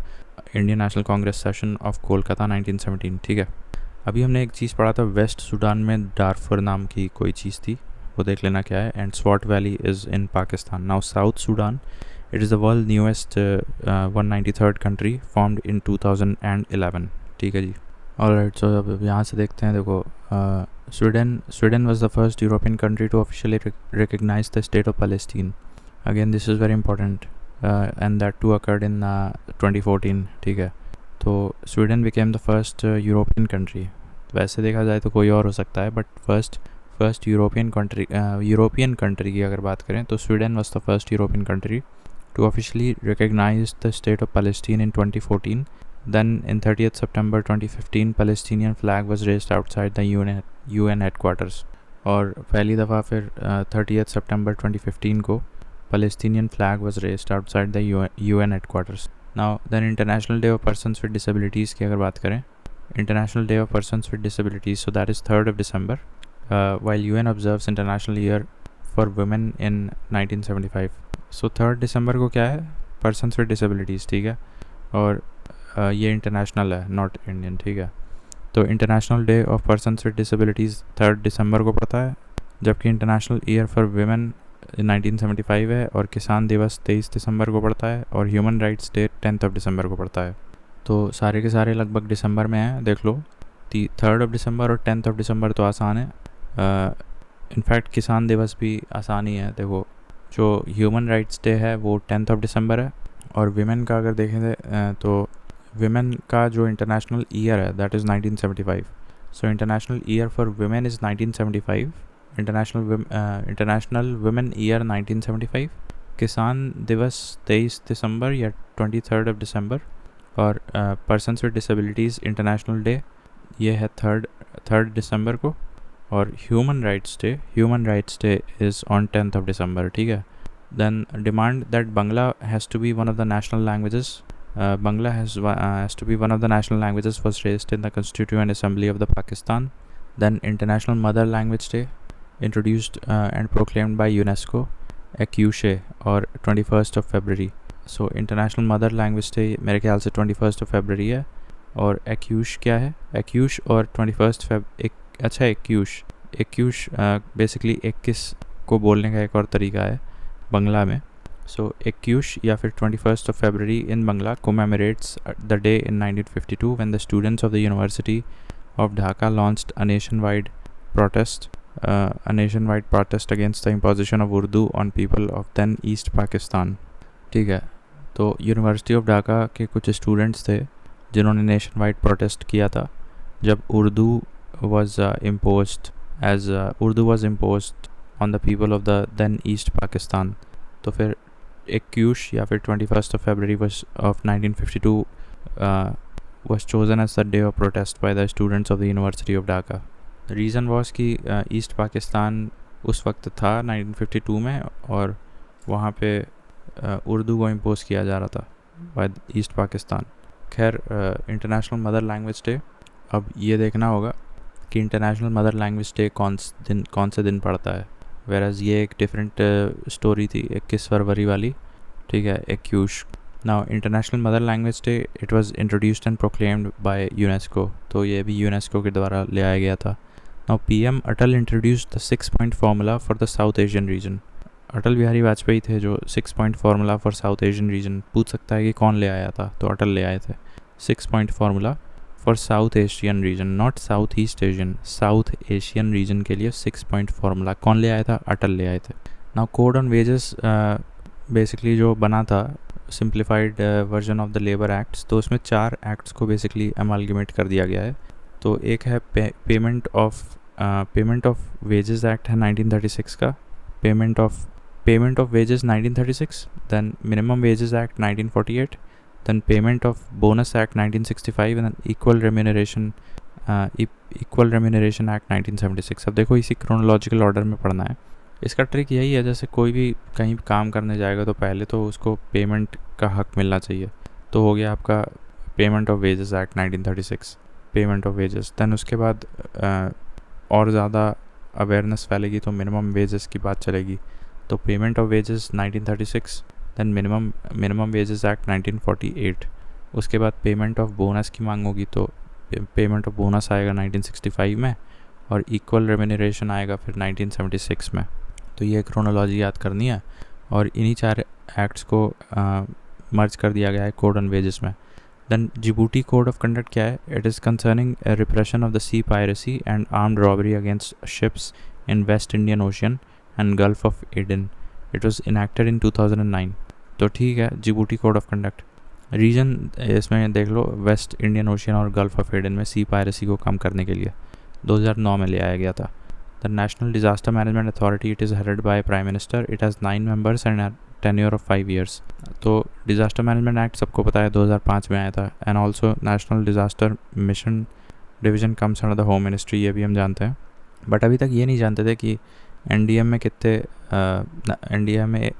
Indian National Congress session of Kolkata 1917। ठीक है, अभी हमने एक चीज़ पढ़ा था, वेस्ट सूडान में डारफुर नाम की कोई चीज़ थी, वो देख लेना क्या है। And Swat valley is in Pakistan. Now South Sudan, it is the world newest 193rd country, formed in 2011। ठीक है जी, ऑलराइट। सो अब यहाँ से देखते हैं, देखो Sweden was the first European country to officially recognize the state of Palestine. Again, this is very important, and that too occurred in 2014. ठीक है, तो Sweden became the first European country। वैसे देखा जाए तो कोई और हो सकता है, बट फर्स्ट यूरोपियन कंट्री की अगर बात करें तो Sweden was the first European country to officially recognize the state of Palestine in 2014. Then in 30th September 2015 Palestinian flag was raised outside the UN headquarters। और पहली दफ़ा फिर 30th September 2015 को Palestinian flag was raised outside the UN headquarters। Now then International Day of Persons with Disabilities की अगर बात करें, International Day of Persons with Disabilities, so that is 3rd of December, while UN observes International Year for women in 1975। सो 3 दिसंबर को क्या है, persons with disabilities, ठीक है। और ये इंटरनेशनल है, नॉट इंडियन, ठीक है। तो international day of persons with disabilities 3 दिसंबर को पड़ता है, जबकि इंटरनेशनल ईयर फॉर वुमेन 1975 है, और किसान दिवस 23 दिसंबर को पड़ता है, और ह्यूमन राइट्स डे 10 दिसंबर को पड़ता है। तो सारे के सारे लगभग दिसंबर में हैं, देख लो। 3 दिसंबर और 10 दिसंबर तो आसान है। इनफैक्ट किसान दिवस भी आसान ही है। देखो, जो ह्यूमन राइट्स डे है वो 10 दिसंबर है, और विमेन का अगर देखें तो विमेन का जो इंटरनेशनल ईयर है that is 1975। So international year for women is 1975, international women year 1975, Kisan Divas 23 दिसंबर या 23 दिसंबर, और persons with disabilities international day ये है 3 दिसंबर को, और human rights day is on 10 December, ठीक है। Then demand that Bangla has to be one of the national languages, Bangla has to be one of the national languages was raised in the Constituent Assembly of the Pakistan. Then International Mother Language Day, introduced and proclaimed by UNESCO, ACUSHE, और 21 February. So International Mother Language Day मेरे ख्याल से 21 February है, और ACUSH क्या है, ACUSH और 21 Feb अच्छा ACUSH बेसिकली 21 को बोलने का एक और तरीका है बंगला में। So ACUSH या फिर 21 February in Bangla commemorates the day in 1952 when the students of the University of Dhaka launched a nationwide protest against the imposition of Urdu on people of then East Pakistan, ठीक है। तो university of Dhaka के कुछ students थे जिन्होंने nation wide protest किया था जब Urdu was imposed on the people of the then east Pakistan. तो फिर ACUSH या फिर 21 February of 1952 was chosen as the day of protest by the students of the University of Dhaka. The reason was कि east Pakistan उस वक्त था 1952 में, और वहाँ पे उर्दू को इम्पोज किया जा रहा था बाय ईस्ट पाकिस्तान। खैर, इंटरनेशनल मदर लैंग्वेज डे, अब ये देखना होगा कि इंटरनेशनल मदर लैंग्वेज डे कौन से दिन पड़ता है। वेराज ये एक डिफरेंट स्टोरी थी 21 फरवरी वाली, ठीक है, ACUSH। Now international mother language day it was introduced and proclaimed by UNESCO, तो ये भी यूनेस्को के द्वारा ले आया गया था। Now PM Atal introduced the 6-point formula for the South Asian region. Atal Bihari Vajpayee थे जो 6-point formula for South Asian region, पूछ सकता है कि कौन ले आया था, तो अटल ले आए थे। 6-point formula for South Asian reason, not south east Asian, south Asian reason के लिए 6-point फार्मूला कौन ले आया था, अटल ले आए थे। Now code on wages basically जो बना था simplified version of the labour acts, तो उसमें 4 एक्ट्स को बेसिकली अमालगमेट कर दिया गया है। तो एक है पेमेंट ऑफ वेजेस एक्ट है 1936 का, payment of wages 1936, then minimum wages act 1948, then payment of bonus act 1965 and then equal remuneration act 1976। अब देखो इसी क्रोनोलॉजिकल ऑर्डर में पढ़ना है। इसका ट्रिक यही है, जैसे कोई भी कहीं काम करने जाएगा तो पहले तो उसको पेमेंट का हक मिलना चाहिए, तो हो गया आपका payment of wages act 1936, payment of wages. Then उसके बाद और ज़्यादा अवेयरनेस फैलेगी तो मिनिमम वेजेस की बात चलेगी, तो payment of wages 1936, then minimum wages act 1948। उसके बाद पेमेंट ऑफ बोनस की मांग होगी तो पेमेंट ऑफ बोनस आएगा 1965 में, और इक्वल रेम्यूनरेशन आएगा फिर 1976 में। तो ये क्रोनोलॉजी याद करनी है, और इन्हीं 4 एक्ट्स को मर्ज कर दिया गया है कोड ऑन वेजेस में। Then Djibouti code of conduct क्या है, it is concerning repression of the sea piracy and armed robbery against ships in waste Indian ocean and Gulf of Aden. It was enacted in 2009। तो ठीक है, Djibouti code of conduct region इसमें देख लो, West Indian Ocean और Gulf of Aden में sea piracy को कम करने के लिए 2009 में ले आया गया था। The national disaster management authority, it is headed by prime minister, it has 9 members and tenure of 5 years। तो डिजास्टर मैनेजमेंट एक्ट सबको पता है 2005 में आया था, and also national disaster mission division comes under the home ministry, ये भी हम जानते हैं। बट अभी तक ये नहीं जानते थे कि NDM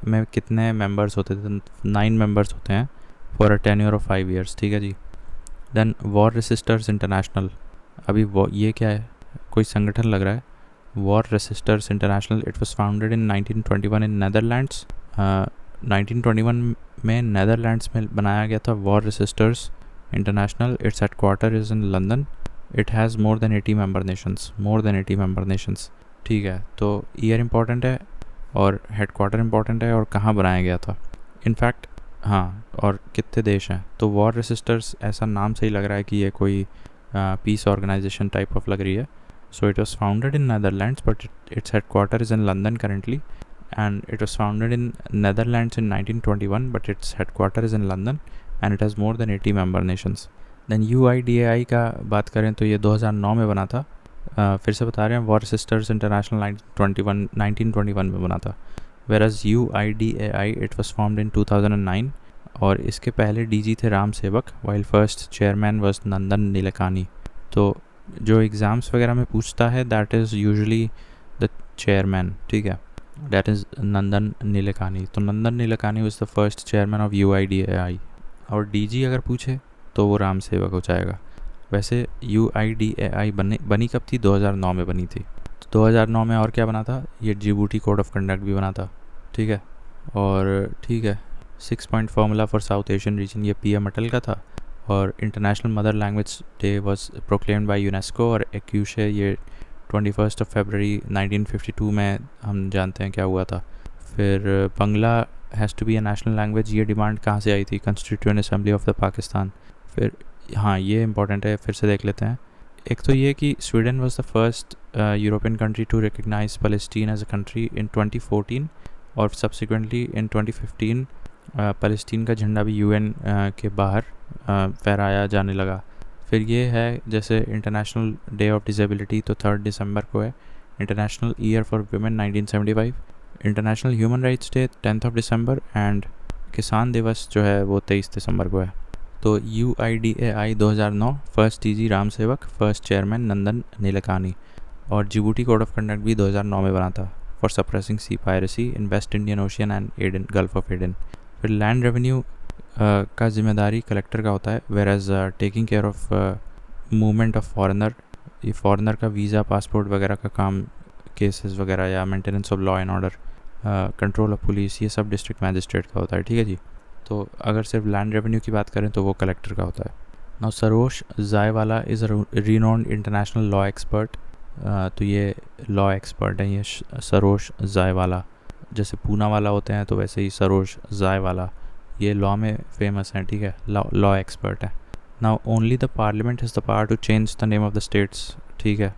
में कितने मेंबर्स होते थे। 9 members होते हैं for a tenure of 5 years, ठीक है जी। देन वॉर रेसिस्टर्स इंटरनेशनल, अभी ये क्या है, कोई संगठन लग रहा है। War resistors international, it was founded in 1921 in Netherlands. 1921 में नेदरलैंड्स में बनाया गया था war resistors international. Its headquarter is in London. It has more than 80 member Nations. ठीक है, तो ईयर इंपॉर्टेंट है और हेडक्वार्टर इंपॉर्टेंट है और कहाँ बनाया गया था. इनफैक्ट हाँ, और कितने देश हैं. तो वॉर रेसिस्टर्स ऐसा नाम से ही लग रहा है कि ये कोई पीस ऑर्गेनाइजेशन टाइप ऑफ लग रही है. So it was founded in Netherlands but its headquarter is in London currently. And it was founded in Netherlands in 1921 but its headquarter is in London and it has more than 80 member nations. Then UIDAI का बात करें तो ये 2009 में बना था. फिर से बता रहे हैं, वॉर सिस्टर्स इंटरनेशनल 1921 में बना था. whereas UIDAI it was formed in 2009 और इसके पहले DG थे राम सेवक while first chairman was नंदन नीलेकानी. तो जो एग्ज़ाम्स वगैरह में पूछता है that is usually the chairman. ठीक है, that is नंदन नीलेकानी. तो नंदन Nilekani was the first chairman of UIDAI. और DG अगर पूछे तो वो राम सेवक हो जाएगा. वैसे UIDAI बनी कब थी? 2009 में बनी थी. 2009 में और क्या बना था? ये जिबूटी कोड ऑफ कंडक्ट भी बना था. ठीक है, और ठीक है, 6 point formula for South Asian reason ये PM अटल का था. और international mother language day was proclaimed by UNESCO. और एक्यूशे ये 21 फरवरी 1952 में हम जानते हैं क्या हुआ था. फिर Bangla has to be a national language, ये डिमांड कहाँ से आई थी? Constituent assembly of the Pakistan. फिर हाँ, ये इंपॉर्टेंट है, फिर से देख लेते हैं. एक तो ये कि Sweden was the first European country to recognize Palestine as a country in 2014 और सब्सिक्वेंटली इन 2015 पैलेस्टीन का झंडा भी UN के बाहर फहराया जाने लगा. फिर ये है जैसे इंटरनेशनल डे ऑफ डिसेबिलिटी तो 3 दिसंबर को है. International year for women 1975. International human rights day 10 December. And किसान दिवस जो है वो 23 दिसंबर को है. तो UIDAI 2009 फर्स्ट DG राम सेवक, फर्स्ट चेयरमैन नंदन नीलेकानी. और जिबूटी कोड ऑफ कंडक्ट भी 2009 में बना था for suppressing sea piracy in waste Indian ocean and Aden, gulf of Aden. फिर लैंड रेवेन्यू का जिम्मेदारी कलेक्टर का होता है. Whereas taking care of movement of foreigner, ये फॉरेनर का वीज़ा पासपोर्ट वगैरह का काम, केसेस वगैरह या maintenance of law and order, control of police, ये सब डिस्ट्रिक्ट मैजिस्ट्रेट का होता है. ठीक है जी. तो अगर सिर्फ लैंड रेवेन्यू की बात करें तो वो कलेक्टर का होता है. Now Saroj Jaiwala is a renowned international law expert. तो ये लॉ एक्सपर्ट हैं ये सरोज जायवाला. जैसे पूना वाला होते हैं तो वैसे ही सरोज जायवाला ये लॉ में फेमस हैं. ठीक है, लॉ एक्सपर्ट है. Now only the parliament has the power to change the name of the states. ठीक है.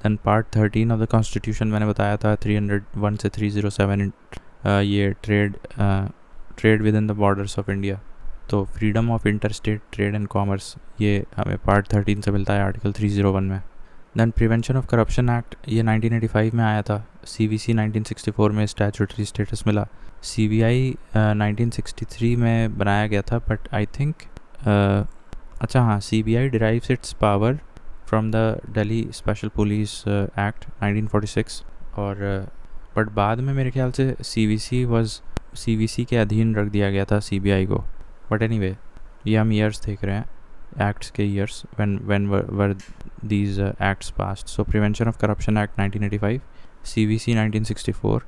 Then part 13 of the constitution मैंने बताया था 301 से 307 ये trade within the borders of India. तो freedom of inter state trade and commerce ये हमें पार्ट 13 से मिलता है आर्टिकल 301 में. Then prevention of corruption act ये 1985 में आया था. CVC 1964 में स्टैट्यूटरी स्टेटस मिला. CBI 1963 में बनाया गया था बट आई थिंक अच्छा हाँ, CBI derives it's power from the Delhi special police act 1946. और बट बाद में मेरे ख्याल से CVC के अधीन रख दिया गया था CBI को. बट एनीवे ये हम ईयर्स देख रहे हैं, एक्ट्स के years when were these acts passed. So Prevention of Corruption Act 1985, CVC 1964,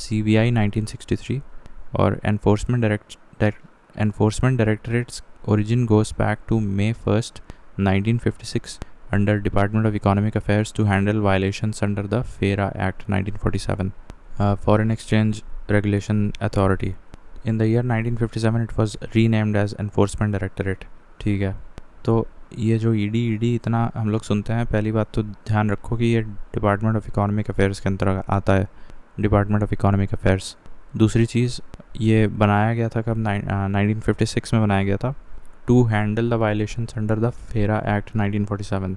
CBI 1963 और Enforcement Directorate's origin goes back to May 1st 1956 under Department of Economic Affairs to handle violations under the FERA Act 1947. Foreign Exchange Regulation Authority. In the year 1957 it was renamed as Enforcement Directorate. ठीक है. तो ये जो ED इतना हम लोग सुनते हैं, पहली बात तो ध्यान रखो कि ये डिपार्टमेंट ऑफ इकोनॉमिक अफेयर्स के अंतर्गत आता है, डिपार्टमेंट ऑफ इकोनॉमिक अफेयर्स. दूसरी चीज़ ये बनाया गया था कब? 1956 में बनाया गया था to handle the violations under the FERA act 1947.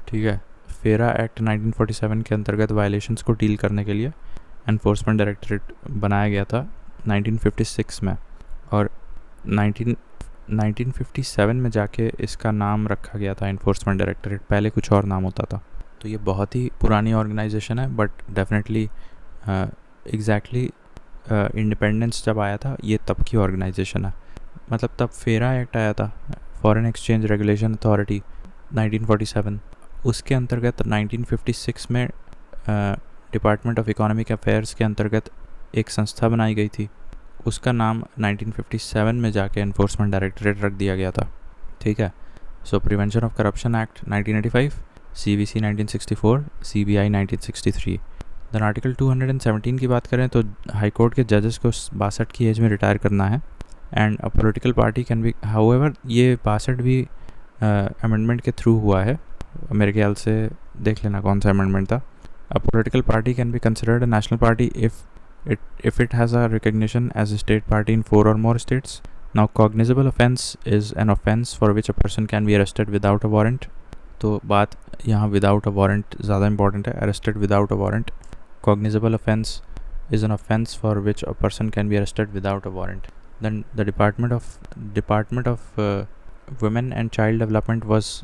ठीक है, फेरा एक्ट 1947 के अंतर्गत वायलेशंस को डील करने के लिए एनफोर्समेंट डायरेक्टरेट बनाया गया था 1956 में. और 1957 में जाके इसका नाम रखा गया था एनफोर्समेंट डायरेक्टरेट. पहले कुछ और नाम होता था. तो ये बहुत ही पुरानी ऑर्गेनाइजेशन है बट डेफिनेटली एग्जैक्टली इंडिपेंडेंस जब आया था ये तब की ऑर्गेनाइजेशन है. मतलब तब फेरा एक्ट आया था, फॉरेन एक्सचेंज रेगुलेशन अथॉरिटी 1947. उसके अंतर्गत 1956 में डिपार्टमेंट ऑफ इकोनॉमिक अफेयर्स के अंतर्गत एक संस्था बनाई गई थी, उसका नाम 1957 में जाके एनफोर्समेंट डायरेक्टरेट रख दिया गया था, ठीक है। So prevention of corruption act 1985, CVC 1964, CBI 1963। Then article 217 की बात करें तो हाई कोर्ट के जजेस को 62 की एज में रिटायर करना है and a political party can be, however ये 62 भी अमेंडमेंट के थ्रू हुआ है, मेरे ख्याल से देख लेना कौन सा अमेंडमेंट था। A political party can be considered a national party if it has a recognition as a state party in 4 or more states. Now cognizable offense is an offense for which a person can be arrested without a warrant. तो बात यहाँ without a warrant ज़्यादा important है, arrested without a warrant. Cognizable offense is an offense for which a person can be arrested without a warrant. Then the Department of Women and Child Development was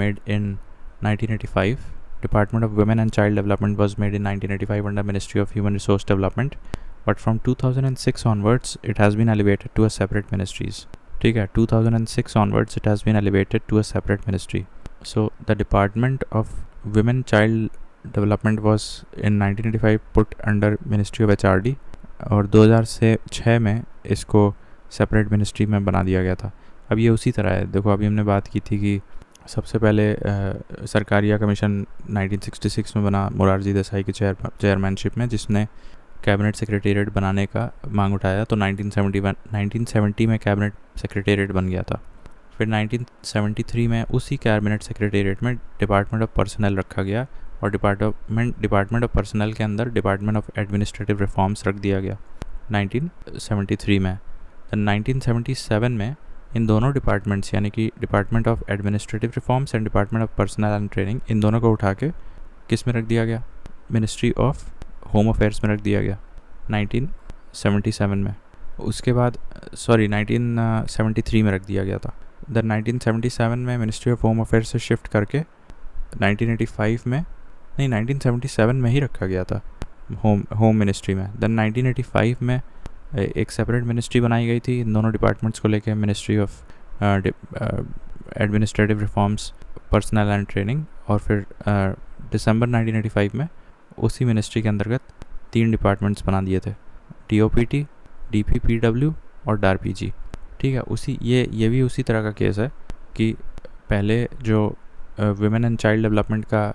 made in 1985. Department of Women and Child Development was made in 1985 under Ministry of Human Resource Development, but from 2006 onwards it has been elevated to a separate ministries. ठीक है, 2006 onwards it has been elevated to a separate ministry. So the Department of Women Child Development was in 1985 put under Ministry of HRD और 2006 में इसको separate ministry में बना दिया गया था। अब ये उसी तरह है, देखो अभी हमने बात की थी कि सबसे पहले सरकारिया कमीशन 1966 में बना मोरारजी देसाई की चेयरमैनशिप में, जिसने कैबिनेट सेक्रेटेरिएट बनाने का मांग उठाया, तो 1970 में कैबिनेट सेक्रेटेरिएट बन गया था। फिर 1973 में उसी कैबिनेट सेक्रेटेरिएट में डिपार्टमेंट ऑफ पर्सनल रखा गया और डिपार्टमेंट ऑफ पर्सनल के अंदर डिपार्टमेंट ऑफ एडमिनिस्ट्रेटिव रिफॉर्म्स रख दिया गया 1973 में। 1977 में इन दोनों डिपार्टमेंट्स यानी कि department of administrative reforms and department of personnel and training, इन दोनों को उठा के किस में रख दिया गया, मिनिस्ट्री ऑफ होम अफेयर्स में रख दिया गया 1977 में। उसके बाद 1973 में रख दिया गया था। देन 1977 में मिनिस्ट्री ऑफ होम अफेयर्स से शिफ्ट करके 1977 में ही रखा गया था होम मिनिस्ट्री में। देन 1985 में एक सेपरेट मिनिस्ट्री बनाई गई थी इन दोनों डिपार्टमेंट्स को लेके, ministry of administrative reforms, personal and training. और फिर दिसंबर 1985 में उसी मिनिस्ट्री के अंतर्गत 3 डिपार्टमेंट्स बना दिए थे, DOPT, DPPW और DARPG, ठीक है। उसी ये भी उसी तरह का केस है कि पहले जो वुमेन एंड चाइल्ड डेवलपमेंट का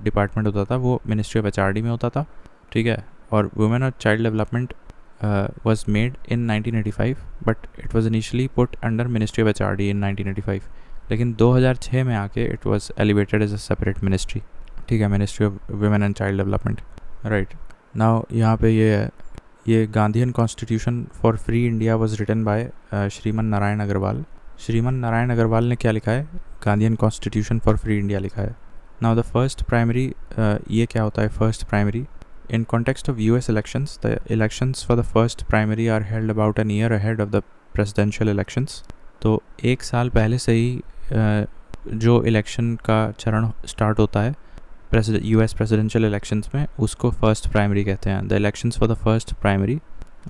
डिपार्टमेंट होता था वो मिनिस्ट्री ऑफ HRD में होता था, ठीक है। और वुमेन और child development was made in 1985 but it was initially put under Ministry of HRD in 1985, लेकिन 2006 में आके it was elevated as a separate ministry, ठीक है, Ministry of Women and Child Development, right। now यहाँ पे ये Gandhian constitution for free India was written by श्रीमन नारायण अग्रवाल। श्रीमन नारायण अग्रवाल ने क्या लिखा है, Gandhian constitution for free India लिखा है। now the first primary, ये क्या होता है first primary? In context of US elections, the elections for the first primary are held about a year ahead of the presidential elections. तो एक साल पहले से ही जो इलेक्शन का चरण स्टार्ट होता है US presidential elections में, उसको first primary कहते हैं। The elections for the first primary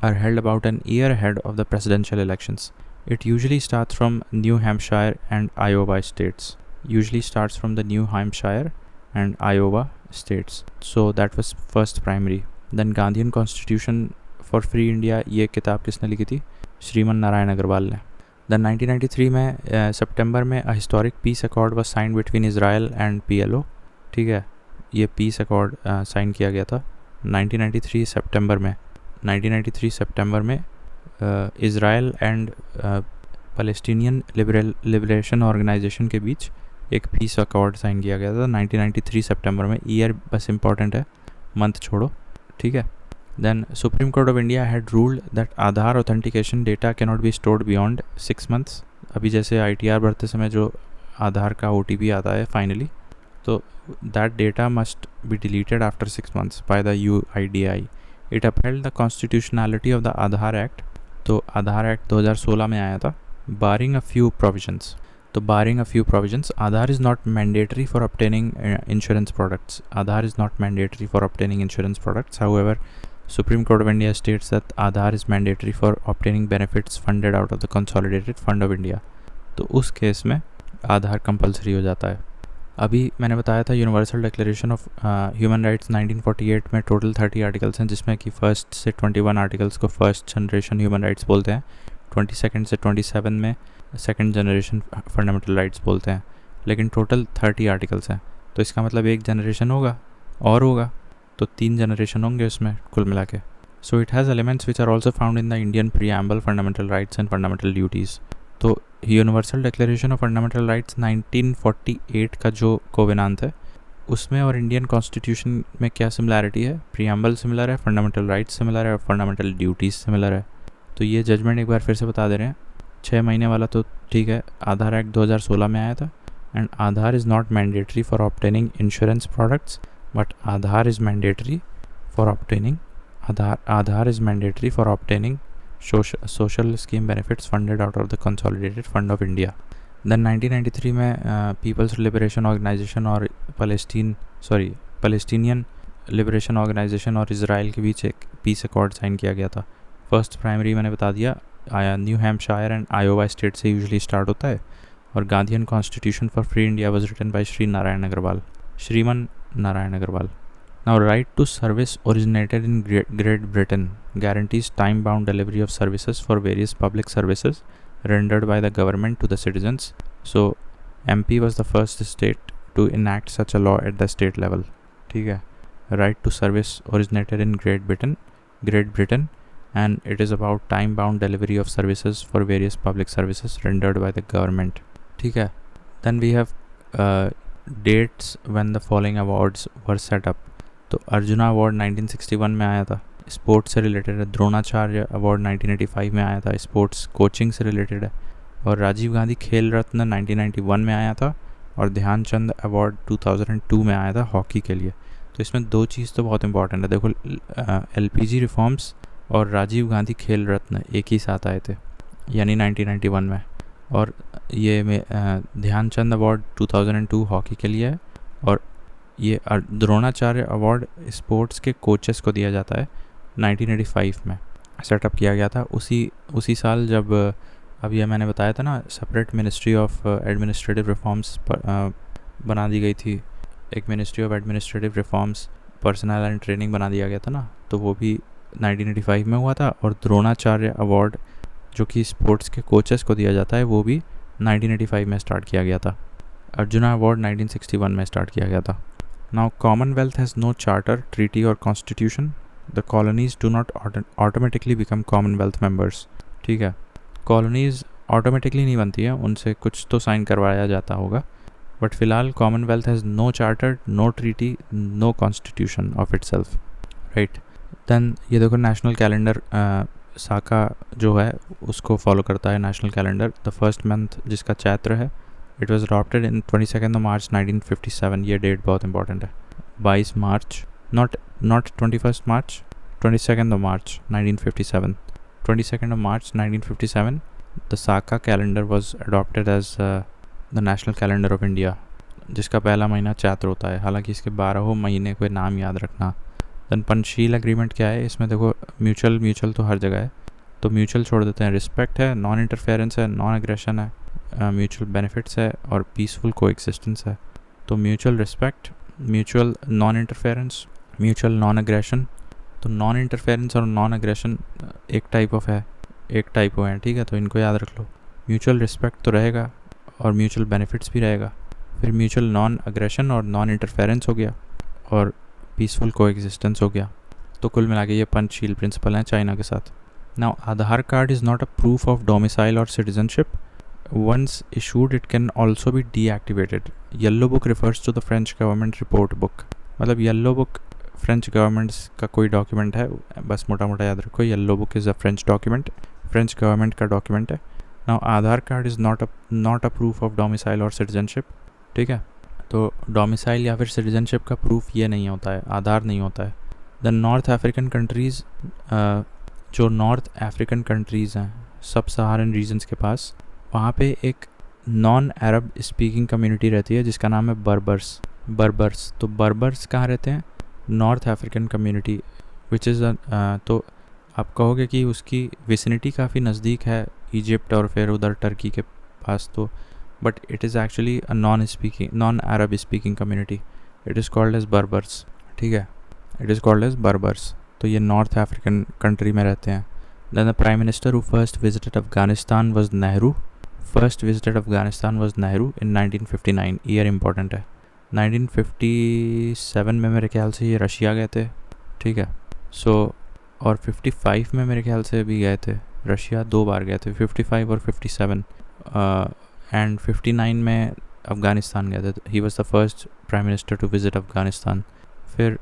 are held about an year ahead of the presidential elections. It usually starts from New Hampshire and Iowa states. Usually starts from the New Hampshire and Iowa states. So that was first primary. Then Gandhian Constitution for Free India, ये किताब किसने लिखी थी, श्रीमन नारायण अग्रवाल ने। Then 1993 में सितंबर में a historic peace accord was signed between Israel and PLO, ठीक है, ये peace accord साइन किया गया था 1993 सितंबर में Israel and Palestinian liberation organization के बीच एक पीस अकॉर्ड साइन किया गया था 1993 सितंबर में। ईयर बस इंपॉर्टेंट है, मंथ छोड़ो, ठीक है। Then Supreme Court of India had ruled that Aadhaar authentication data can not be stored beyond 6 months. अभी जैसे ITR भरते समय जो आधार का OTP आता है फाइनली, तो that data must be deleted after 6 months by the UIDAI। It upheld the constitutionality of the Aadhaar act. तो आधार एक्ट 2016 में आया था, बारिंग अ फ्यू प्रोविजंस। तो barring a few provisions, Aadhaar is not mandatory for obtaining insurance products. Aadhaar is not mandatory for obtaining insurance products. However, Supreme Court of India states that Aadhaar is mandatory for obtaining benefits funded out of the Consolidated Fund of India. तो उस case में आधार compulsory हो जाता है, अभी मैंने बताया था universal declaration of human rights 1948 में टोटल 30 आर्टिकल्स हैं, जिसमें कि फर्स्ट से 21 आर्टिकल्स को फर्स्ट जनरेशन ह्यूमन राइट्स बोलते हैं, 22 से 27 में सेकंड जनरेशन फंडामेंटल राइट्स बोलते हैं, लेकिन टोटल 30 आर्टिकल्स हैं। तो इसका मतलब एक जनरेशन होगा और होगा, तो 3 जनरेशन होंगे उसमें कुल मिला के। So it has elements which are also found in the Indian preamble fundamental rights and fundamental duties. तो universal declaration of fundamental rights 1948 का जो कोवेनांत है उसमें और इंडियन कॉन्स्टिट्यूशन में क्या सिमिलैरिटी है? प्रीएम्बल सिमिलर है, फंडामेंटल राइट्स सिमिलर है और फंडामेंटल ड्यूटीज़ सिमिलर है। तो ये जजमेंट एक बार फिर से बता दे रहे हैं। 6 महीने वाला तो ठीक है, आधार एक्ट 2016 में आया था। And Aadhaar is not mandatory for obtaining insurance products, but Aadhaar is mandatory for obtaining social scheme benefits funded out of the consolidated fund of India. Then 1993 में पीपल्स लिबरेशन ऑर्गेनाइजेशन और Palestinian liberation organisation और Israel के बीच एक peace accord sign किया गया था। First primary मैंने बता दिया, New Hampshire and Iowa state से यूजुअली स्टार्ट होता है। और Gandhian constitution for free India was written by Shriman Narayan Agarwal. Now, right to service originated in Great Britain guarantees time-bound delivery of services for various public services rendered by the government to the citizens. So, MP was the first state to enact such a law at the state level. ठीक है, right to service originated in Great Britain, and it is about time-bound delivery of services for various public services rendered by the government. ठीक है, then we have dates when the following awards were set up. तो arjuna award 1961 में आया था, sports से related है। Dronacharya award 1985 में आया था, स्पोर्ट्स कोचिंग से रिलेटेड है। और राजीव गांधी खेल रत्न 1991 में आया था। और ध्यानचंद अवार्ड 2002 में आया था हॉकी के लिए। तो इसमें 2 चीज़ तो बहुत इंपॉर्टेंट है। देखो, LPG रिफॉर्म्स और राजीव गांधी खेल रत्न एक ही साथ आए थे, यानी 1991 में। और ये ध्यानचंद अवार्ड 2002 हॉकी के लिए है। और ये द्रोणाचार्य अवार्ड स्पोर्ट्स के कोचेस को दिया जाता है। 1985 में सेटअप किया गया था, उसी साल जब अब ये मैंने बताया था ना, separate ministry of administrative reforms बना दी गई थी। एक ministry of administrative reforms personal and training बना दिया गया था ना, तो वो भी 1985 में हुआ था। और द्रोणाचार्य अवार्ड जो कि स्पोर्ट्स के कोचेस को दिया जाता है, वो भी 1985 में स्टार्ट किया गया था। अर्जुना अवार्ड 1961 में स्टार्ट किया गया था। Now, Commonwealth has no charter, treaty or constitution. The colonies do not automatically become Commonwealth members. ठीक है, कॉलोनीज़ ऑटोमेटिकली नहीं बनती है, उनसे कुछ तो साइन करवाया जाता होगा। बट फ़िलहाल Commonwealth has no charter, no treaty, no constitution of itself, right. Then ये देखो, नेशनल कैलेंडर साका जो है उसको फॉलो करता है national calendar. The first month जिसका चैत्र है, it was adopted in 22 March 1957। ये डेट बहुत इंपॉर्टेंट है। 22 March, not 21 March, 22 March 1957। 22 March 1957 the Saka calendar was adopted as the national calendar of India, जिसका पहला महीना चैत्र होता है। हालांकि इसके 12 महीने कोई नाम याद रखना। दैन पंचशील एग्रीमेंट क्या है? इसमें देखो, म्यूचुअल तो हर जगह है, तो म्यूचुअल छोड़ देते हैं। रिस्पेक्ट है, नॉन इंटरफेरेंस है, नॉन एग्रेशन है, म्यूचुअल बेनिफिट्स है और पीसफुल कोएग्जिस्टेंस है। तो mutual respect, mutual non interference, mutual non aggression. तो नॉन इंटरफेरेंस और नॉन एग्रेशन एक टाइप है, ठीक है, तो इनको याद रख लो। म्यूचुअल रिस्पेक्ट तो रहेगा और म्यूचुअल बेनिफिट्स भी रहेगा। फिर म्यूचुअल नॉन एग्रेशन और नॉन इंटरफेरेंस हो गया और पीसफुल कोएग्जिस्टेंस हो गया। तो कुल मिला के ये पंचशील प्रिंसिपल हैं चाइना के साथ। Now, Aadhaar card is not a proof of domicile और citizenship. Once issued, it can also be deactivated. Yellow book refers to the French government report book. मतलब येलो बुक फ्रेंच गवर्नमेंट्स का कोई document है, बस मोटा मोटा याद रखो, yellow book is a French document, French government का डॉक्यूमेंट है। Now, Aadhaar card is not a proof of domicile और सिटीजनशिप, ठीक है। तो डोमिसाइल या फिर सिटीजनशिप का प्रूफ ये नहीं होता है, आधार नहीं होता है। द नॉर्थ अफ्रीकन कंट्रीज़, जो नॉर्थ अफ्रीकन कंट्रीज़ हैं सब सहारन रीजन्स के पास, वहाँ पे एक नॉन अरब स्पीकिंग कम्युनिटी रहती है जिसका नाम है बर्बर्स। तो बर्बर्स कहाँ रहते हैं? North African community, which is तो आप कहोगे कि उसकी विसिनिटी काफ़ी नज़दीक है इजिप्ट और फिर उधर टर्की के पास, तो but it is actually a non Arab speaking community. It is called as Berbers. ठीक है, it is called as Berbers. तो ये नॉर्थ अफ्रीकन कंट्री में रहते हैं. Then the prime minister who first visited Afghanistan was Nehru. First visited Afghanistan was Nehru in 1959. Year important है. 1957 में मेरे ख्याल से ये रशिया गए थे. ठीक है, सो और 55 में मेरे ख्याल से भी गए थे. रशिया 2 बार गए थे, 55 और 57. एंड 59 में अफ़गानिस्तान गए थे. He was the first prime minister to visit Afghanistan. फिर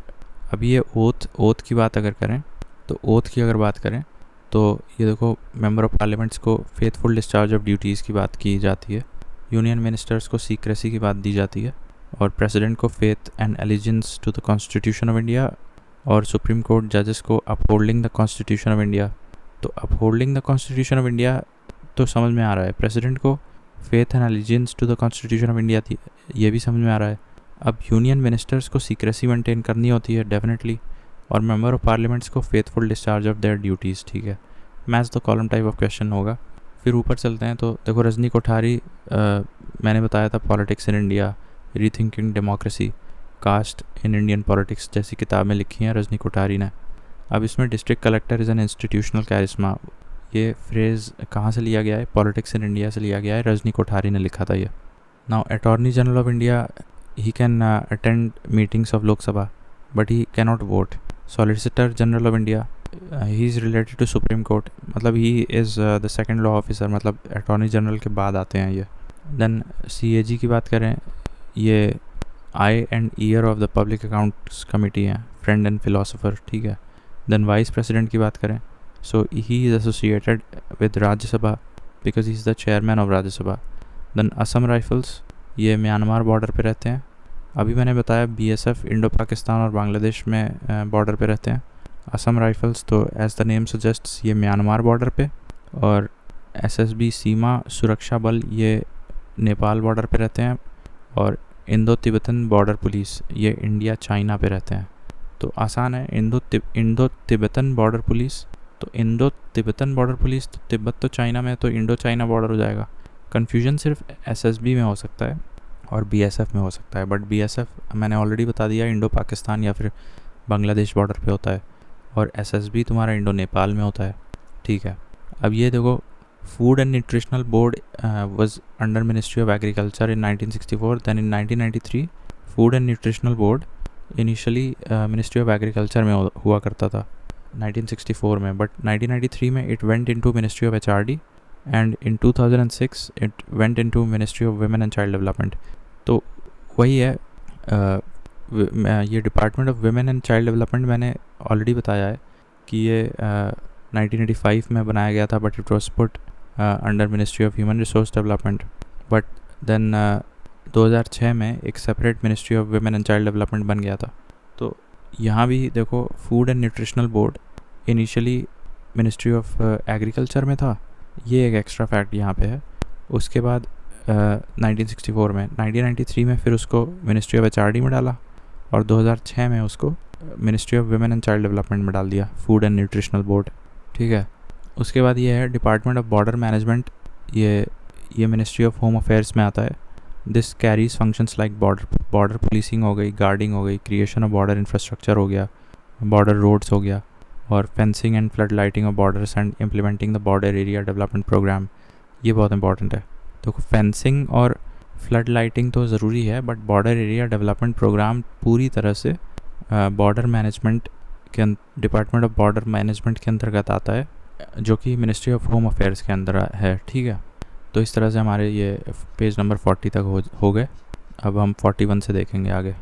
अब ये ओथ की बात अगर करें तो ओथ की अगर बात करें तो ये देखो, मेंबर ऑफ पार्लियामेंट्स को फेथफुल डिस्चार्ज ऑफ ड्यूटीज़ की बात की जाती है. यूनियन मिनिस्टर्स को सीक्रेसी की बात दी जाती है. और प्रेसिडेंट को faith and allegiance to the constitution of India. और सुप्रीम कोर्ट जजेस को upholding the constitution of India. तो upholding the constitution of India तो समझ में आ रहा है. प्रेसिडेंट को faith and allegiance to the constitution of India थी, ये भी समझ में आ रहा है. अब यूनियन मिनिस्टर्स को सीक्रेसी मेंटेन करनी होती है डेफिनेटली. और मेंबर ऑफ पार्लियामेंट्स को faithful discharge of their duties. ठीक है, match the column type of question होगा. फिर ऊपर चलते हैं तो देखो, रजनी कोठारी, मैंने बताया था politics in India, rethinking democracy, caste in Indian politics जैसी किताबें लिखी हैं रजनी कोठारी ने. अब इसमें district collector is an institutional charisma, ये फ्रेज़ कहाँ से लिया गया है? पॉलिटिक्स इन इंडिया से लिया गया है. रजनी कोठारी ने लिखा था ये. Now attorney general of India, he can attend meetings of Lok Sabha but he cannot vote. Solicitor general of India, he is related to supreme court, मतलब he is the second law officer, मतलब अटॉर्नी जनरल के बाद आते हैं ये. Then CAG की बात करें, ये eye and ear of the public accounts committee हैं, फ्रेंड एंड फिलोसोफर. ठीक है. देन वाइस प्रेसिडेंट की बात करें, so he is associated with Rajya Sabha because he is the chairman of Rajya Sabha. Then Assam rifles, ये म्यांमार बॉर्डर पे रहते हैं. अभी मैंने बताया BSF इंडो पाकिस्तान और बांग्लादेश में बॉर्डर पे रहते हैं. असम राइफल्स तो एज द नेम सजेस्ट्स ये म्यांमार बॉर्डर पे. और SSB सीमा सुरक्षा बल, ये नेपाल बॉर्डर पे रहते हैं. और इंडो तिब्बतन बॉर्डर पुलिस, ये इंडिया चाइना पे रहते हैं. तो आसान है, इंडो तिब्बतन बॉर्डर पुलिस. तो इंडो तिब्बतन बॉर्डर पुलिस, तो तिब्बत तो चाइना में, तो इंडो चाइना बॉर्डर हो जाएगा. कन्फ्यूजन सिर्फ SSB में हो सकता है और BSF में हो सकता है. बट BSF मैंने ऑलरेडी बता दिया, इंडो पाकिस्तान या फिर बांग्लादेश बॉर्डर पे होता है. और SSB तुम्हारा इंडो नेपाल में होता है. ठीक है. अब ये देखो, food and nutritional board was under ministry of agriculture in 1964. Then in 1993 food and nutritional board initially ministry of agriculture में हुआ करता था 1964 में. बट 1993 में it went into ministry of HRD and in 2006 it went into ministry of women and child development. तो वही है, ये department of women and child development मैंने ऑलरेडी बताया है कि ये 1985 में बनाया गया था. But it was put under ministry of human resource development. But then 2006 में एक separate ministry of women and child development बन गया था. तो यहाँ भी देखो, food and nutritional board initially ministry of agriculture में था. ये एक एक्स्ट्रा फैक्ट यहाँ पे है. उसके बाद 1964 में, 1993 में फिर उसको मिनिस्ट्री ऑफ HRD में डाला. और 2006 में उसको ministry of women and child development में डाल दिया, फूड एंड न्यूट्रिशनल बोर्ड. ठीक है. उसके बाद ये है डिपार्टमेंट ऑफ बॉर्डर मैनेजमेंट, ये मिनिस्ट्री ऑफ होम अफेयर्स में आता है. This carries functions like border policing हो गई, गार्डिंग हो गई, क्रिएशन ऑफ बॉर्डर इंफ्रास्ट्रक्चर हो गया, बॉर्डर रोड्स हो गया, और fencing and flood lighting of borders and implementing the border area development program. ये बहुत इंपॉर्टेंट है. तो फेंसिंग और फ्लड लाइटिंग तो ज़रूरी है, but border area development program पूरी तरह से बॉर्डर मैनेजमेंट के डिपार्टमेंट ऑफ बॉर्डर मैनेजमेंट के अंतर्गत आता है, जो कि मिनिस्ट्री ऑफ होम अफेयर्स के अंदर है. ठीक है. तो इस तरह से हमारे ये पेज नंबर 40 तक हो गए. अब हम 41 से देखेंगे आगे.